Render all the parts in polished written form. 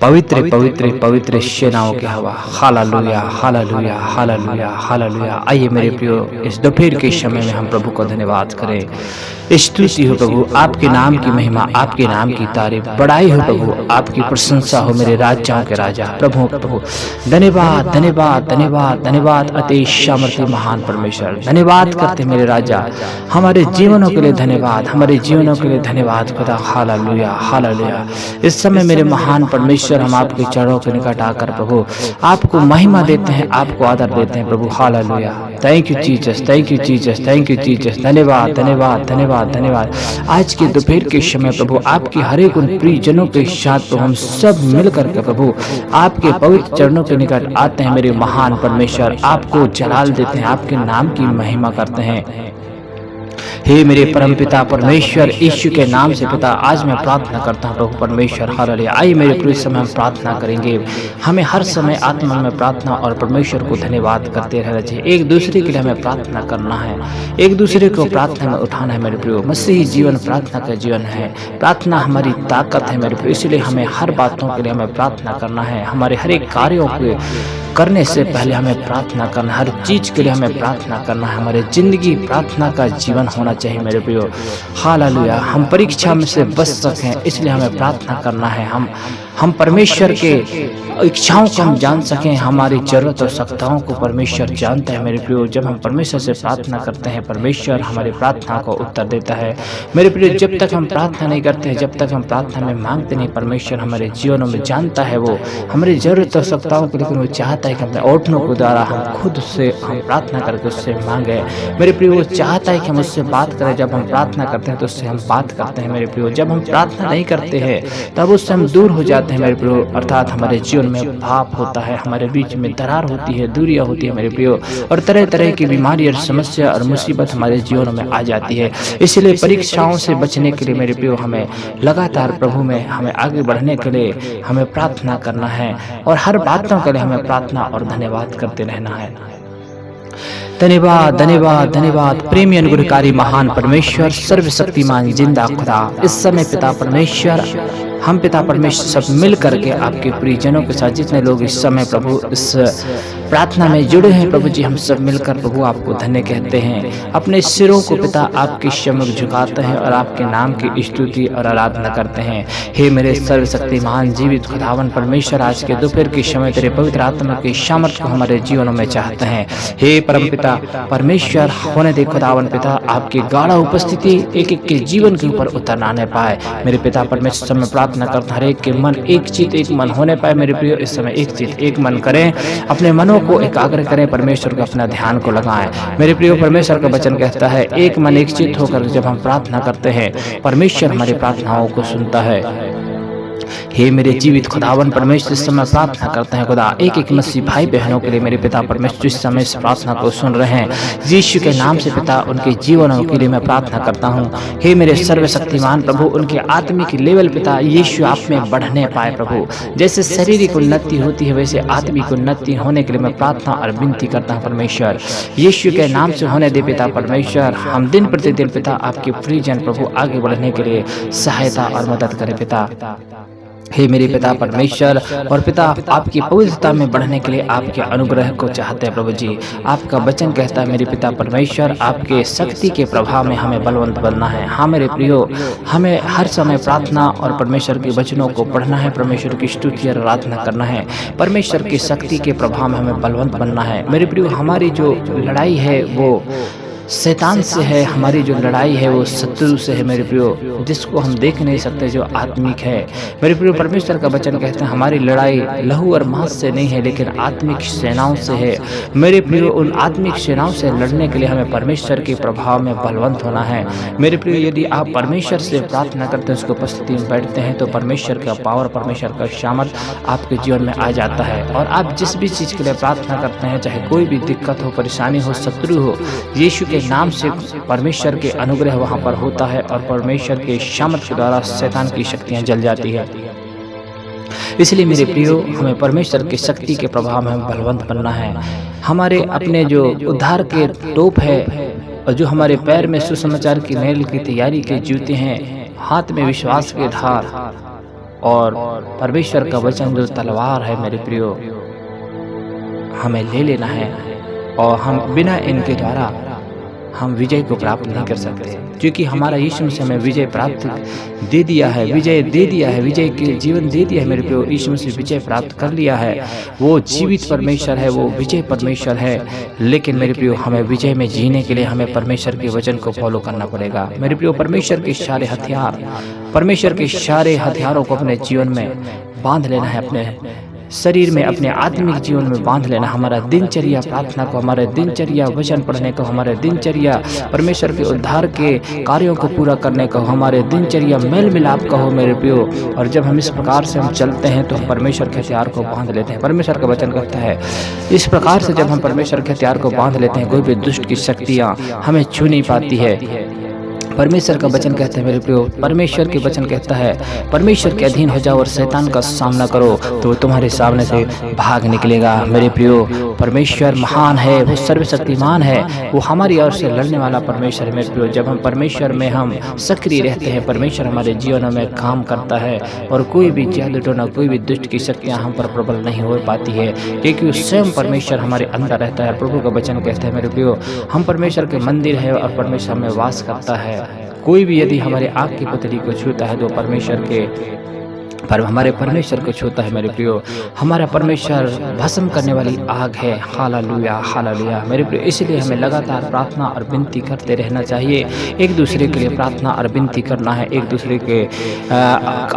पवित्र पवित्र पवित्र सेनाओं के हवा। Hallelujah hallelujah hallelujah hallelujah. आइए मेरे प्रियो, इस दोपहर के समय में हम प्रभु को धन्यवाद करें। स्तुति हो प्रभु, आपके नाम की महिमा, आपके नाम की तारीफ, बड़ाई हो प्रभु, आपकी प्रशंसा हो मेरे राजाओं के राजा प्रभु प्रभु। धन्यवाद धन्यवाद धन्यवाद धन्यवाद अति सामर्थ्य महान परमेश्वर। धन्यवाद करते मेरे राजा, हमारे जीवनों के लिए धन्यवाद, हमारे जीवनों के लिए धन्यवाद खुदा। Hallelujah hallelujah. इस समय मेरे महान परमेश्वर, हम आपके चरणों के निकट आकर प्रभु आपको महिमा देते हैं, आपको आदर देते हैं प्रभु। Hallelujah. Thank you Jesus, thank you Jesus, thank you Jesus. धन्यवाद धन्यवाद धन्यवाद धन्यवाद। आज के दोपहर के समय प्रभु आपकी हर एक उन प्रियजनों के साथ प्रभु हम सब मिलकर के प्रभु आपके पवित्र चरणों के निकट आते हैं मेरे महान परमेश्वर। आपको जलाल देते हैं, आपके नाम की महिमा करते हैं। हे मेरे परम पिता परमेश्वर, यीशु के नाम से पिता आज मैं प्रार्थना करता हूँ प्रभु परमेश्वर। हालेलुया। आइए मेरे प्रिय, समय हम प्रार्थना करेंगे। हमें हर समय आत्मा में प्रार्थना और परमेश्वर को धन्यवाद करते रहना चाहिए। एक दूसरे के लिए हमें प्रार्थना करना है, एक दूसरे को प्रार्थना में उठाना है मेरे प्रियो। मसीही जीवन प्रार्थना का जीवन है, प्रार्थना हमारी ताकत है मेरे प्रियो। इसलिए हमें हर बातों के लिए हमें प्रार्थना करना है। हमारे हर एक कार्यों के करने से पहले हमें प्रार्थना करना, हर चीज के लिए हमें प्रार्थना करना है। हमारे जिंदगी प्रार्थना का जीवन होना चाहिए मेरे प्रियो। हालेलुया। हम परीक्षा में से बच सकें, इसलिए हमें प्रार्थना करना है। हम परमेश्वर के इच्छाओं को हम जान सकें, हमारी जरूरत और सख्ताओं को परमेश्वर जानता है मेरे प्रियो। जब हम परमेश्वर से प्रार्थना करते हैं, परमेश्वर हमारी प्रार्थना को उत्तर देता है मेरे प्रियो। जब तक हम प्रार्थना नहीं करते हैं, जब तक हम प्रार्थना में मांगते नहीं, परमेश्वर हमारे जीवनों में जानता है वो हमारी जरूरत और सख्ताओं को, लेकिन वो चाहता है कि अपने ओठनों के द्वारा हम खुद से हम प्रार्थना करके उससे मांगे मेरे प्रियो। वो चाहता है कि हम उससे बात करें। जब हम प्रार्थना करते हैं तो उससे हम बात करते हैं मेरे प्रियो। जब हम प्रार्थना नहीं करते हैं तब उससे हम दूर हो जाते हैं मेरे प्रियो, अर्थात हमारे जीवन में पाप होता है, हमारे बीच में दरार होती है, दूरियां होती है मेरे प्रियो, और तरह तरह की बीमारी और समस्या और मुसीबत हमारे जीवन में आ जाती है। इसलिए परीक्षाओं से बचने के लिए मेरे प्रियो हमें लगातार प्रभु में हमें आगे बढ़ने के लिए हमें प्रार्थना करना है, और हर बातों के लिए हमें प्रार्थना और धन्यवाद करते रहना है। धन्यवाद धन्यवाद धन्यवाद। प्रेमी अनुग्रहकारी महान परमेश्वर, सर्वशक्तिमान जिंदा खुदा, इस समय पिता परमेश्वर, हम पिता परमेश्वर सब मिल करके आपके प्रियजनों के साथ जितने लोग इस समय प्रभु इस प्रार्थना में जुड़े हैं प्रभु जी, हम सब मिलकर प्रभु आपको धन्य कहते हैं। अपने सिरों को पिता आपकी सम्मुख झुकाते हैं और आपके नाम की स्तुति और आराधना करते हैं। हे मेरे सर्वशक्तिमान जीवित खुदावन परमेश्वर, आज के दोपहर के समय तेरे पवित्र आत्मा के सामर्थ्य को हमारे जीवनों में चाहते हैं। हे परम पिता परमेश्वर, होने दे खुदावन पिता आपकी गाढ़ा उपस्थिति एक एक के जीवन के ऊपर उतर आने पाए मेरे पिता परमेश्वर। समय प्रार्थना करता हर एक के मन एक चित एक मन होने पाए मेरे प्रियो। इस समय एक चित एक मन करें, अपने मनों को एकाग्र करें, परमेश्वर को अपना ध्यान को लगाएं मेरे प्रियो। परमेश्वर का वचन कहता है, एक मन एक चित होकर जब हम प्रार्थना करते हैं, परमेश्वर हमारी प्रार्थनाओं को सुनता है। हे मेरे जीवित खुदावन परमेश्वर, इस समय प्रार्थना करते हैं खुदा एक एक मसीह भाई बहनों के लिए मेरे पिता परमेश्वर, इस समय इस प्रार्थना को सुन रहे हैं यीशु के नाम से पिता, उनके जीवनों के लिए मैं प्रार्थना करता हूँ। हे मेरे सर्वशक्तिमान प्रभु, उनके आत्मिक लेवल पिता यीशु आप में बढ़ने पाए प्रभु। जैसे शारीरिक उन्नति होती है वैसे आत्मिक उन्नति होने के लिए मैं प्रार्थना और विनती करता हूँ परमेश्वर, यीशु के नाम से होने दे पिता परमेश्वर। हम दिन प्रतिदिन पिता आपके प्रियजन प्रभु आगे बढ़ने के लिए सहायता और मदद करें पिता। हे मेरे पिता परमेश्वर, और पिता आपकी पवित्रता में बढ़ने के लिए आपके अनुग्रह को चाहते हैं प्रभु जी। आपका वचन कहता है मेरे पिता परमेश्वर, आपके शक्ति के प्रभाव में हमें बलवंत बनना है। हाँ मेरे प्रियो, हमें हर समय प्रार्थना और परमेश्वर के वचनों को पढ़ना है, परमेश्वर की स्तुति और आराधना करना है, परमेश्वर की शक्ति के प्रभाव में हमें बलवंत बनना है मेरे प्रियो। हमारी जो लड़ाई है वो शैतान से है, हमारी जो लड़ाई है वो शत्रु से है मेरे प्रियो, जिसको हम देख नहीं सकते, जो आत्मिक है मेरे प्रियो। परमेश्वर का वचन कहते हैं हमारी लड़ाई लहू और मांस से नहीं है, लेकिन आत्मिक सेनाओं से है मेरे प्रियो। उन आत्मिक सेनाओं से लड़ने के लिए हमें परमेश्वर के प्रभाव में बलवंत होना है मेरे प्रियो। यदि आप परमेश्वर से प्रार्थना करते हैं, उसको उपस्थिति में बैठते हैं, तो परमेश्वर का पावर, परमेश्वर का सामर्थ्य आपके जीवन में आ जाता है। और आप जिस भी चीज के लिए प्रार्थना करते हैं, चाहे कोई भी दिक्कत हो, परेशानी हो, शत्रु हो, यीशु के नाम से परमेश्वर के अनुग्रह वहां पर होता है, और परमेश्वर के सामर्थ्य के द्वारा शैतान की शक्तियां जल जाती है। इसलिए मेरे प्रियो, हमें परमेश्वर की शक्ति के प्रभाव में बलवंत बनना है। हमारे अपने जो उद्धार के टोप है, और जो हमारे पैर में सुसमाचार की मेल की तैयारी के जूते हैं, हाथ में विश्वास के धार, और परमेश्वर का वचन जो तलवार है मेरे प्रियो, हमें ले लेना है और हम बिना इनके द्वारा हम विजय को प्राप्त नहीं कर सकते, क्योंकि हमारा यीशु मसीह हमें विजय प्राप्त दे दिया है, विजय दे दिया है, विजय के जीवन दे दिया है मेरे प्रियो। यीशु मसीह विजय प्राप्त कर लिया है, वो जीवित परमेश्वर है, वो विजय परमेश्वर है। लेकिन मेरे प्रियो हमें विजय में जीने के लिए हमें परमेश्वर के वचन को फॉलो करना पड़ेगा मेरे प्रियो। परमेश्वर के सारे हथियारों को अपने जीवन में बांध लेना है, अपने शरीर में, अपने आत्मिक जीवन में बांध लेना। हमारा दिनचर्या प्रार्थना को, हमारे दिनचर्या वचन पढ़ने को, हमारे दिनचर्या परमेश्वर के उद्धार के कार्यों को पूरा करने को, हमारे दिनचर्या मेल मिलाप का हो मेरे प्रियो। और जब हम इस प्रकार से हम चलते हैं तो हम परमेश्वर के हथियार को बांध लेते हैं। परमेश्वर का वचन कहता है इस प्रकार से जब हम परमेश्वर के हथियार को बांध लेते हैं, कोई भी दुष्ट की शक्तियाँ हमें छू नहीं पाती है। परमेश्वर का वचन कहता है मेरे प्रियो, परमेश्वर के वचन कहता है परमेश्वर के अधीन हो जाओ और शैतान का सामना करो तो तुम्हारे सामने से भाग निकलेगा मेरे प्रियो। परमेश्वर महान है, वो सर्वशक्तिमान है, वो हमारी ओर से लड़ने वाला परमेश्वर है मेरे प्रियो। जब हम परमेश्वर में हम सक्रिय रहते हैं, परमेश्वर हमारे जीवन में काम करता है और कोई भी जादू टोना, कोई भी दुष्ट की शक्तियाँ हम पर प्रबल नहीं हो पाती है, क्योंकि स्वयं परमेश्वर हमारे अंदर रहता है। प्रभु का वचन कहता है मेरे प्रियो, हम परमेश्वर के मंदिर है और परमेश्वर में वास करता है। कोई भी यदि हमारे आग की पतली को छूता है तो हमारे परमेश्वर को छूता है मेरे प्रियो। हमारा परमेश्वर भस्म करने वाली आग है। हालेलुया हालेलुया मेरे प्रियो। इसलिए हमें लगातार प्रार्थना और विनती करते रहना चाहिए। एक दूसरे के लिए प्रार्थना और विनती करना है, एक दूसरे के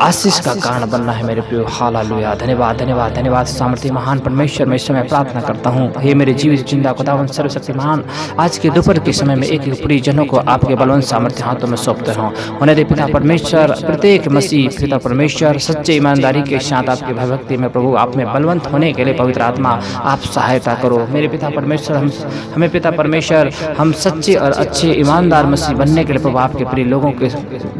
आशीष का कारण बनना है मेरे प्रियो। हालेलुया। धन्यवाद धन्यवाद धन्यवाद सामर्थ्य महान परमेश्वर, मैं इस समय प्रार्थना करता हूँ हे मेरे जीवित जिंदा खुदावंद सर्वशक्तिमान, आज के दोपहर के समय में एक प्रियजनों को आपके बलवंत सामर्थ्य हाथों में सौंपते हूँ। उन्हें दे पिता परमेश्वर, प्रत्येक मसीह पिता परमेश्वर सच्चे ईमानदारी के साथ आपकी भक्ति में प्रभु आप में बलवंत होने के लिए पवित्र आत्मा आप सहायता करो मेरे पिता परमेश्वर। हमें पिता परमेश्वर हम सच्चे और अच्छे ईमानदार मसीह बनने के लिए प्रभु आपके प्रिय लोगों के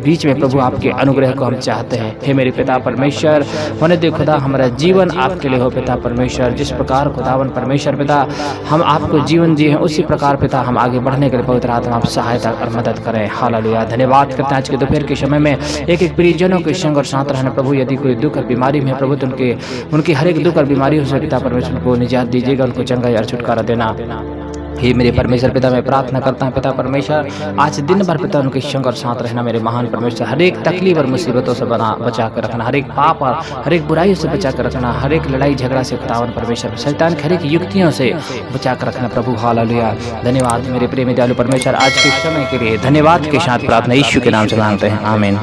बीच में प्रभु आपके अनुग्रह को हम चाहते हैं। हे मेरे पिता परमेश्वर, होने दे खुदा हमारा जीवन आपके लिए हो पिता परमेश्वर। जिस प्रकार खुदावन परमेश्वर पिता हम आपको जीवन दिए हैं उसी प्रकार पिता हम आगे बढ़ने के लिए पवित्र आत्मा आप सहायता और मदद करें। हालेलुया। धन्यवाद करते हैं आज के दोपहर के समय में एक एक प्रियजनों के संग और साथ रहना प्रभु। यदि कोई दुख और बीमारी में प्रभु तो उनकी हर एक दुख और बीमारियों से पिता परमेश्वर को निजात दीजिएगा, उनको चंगाई और छुटकारा देना। हे मेरे परमेश्वर पिता, मैं प्रार्थना करता हूँ पिता परमेश्वर आज दिन भर पिता उनके संग और साथ रहना मेरे महान परमेश्वर। हर एक तकलीफ और मुसीबतों से बचा कर रखना, हर एक पाप और हर एक बुराई से बचा कर रखना, हर एक लड़ाई झगड़ा से खुदावन परमेश्वर शैतान की हर एक युक्तियों से बचा कर रखना प्रभु। हालेलुया। धन्यवाद मेरे प्रेमी दयालु परमेश्वर, आज के समय के लिए धन्यवाद के साथ प्रार्थना यीशु के नाम से मांगते हैं, आमीन।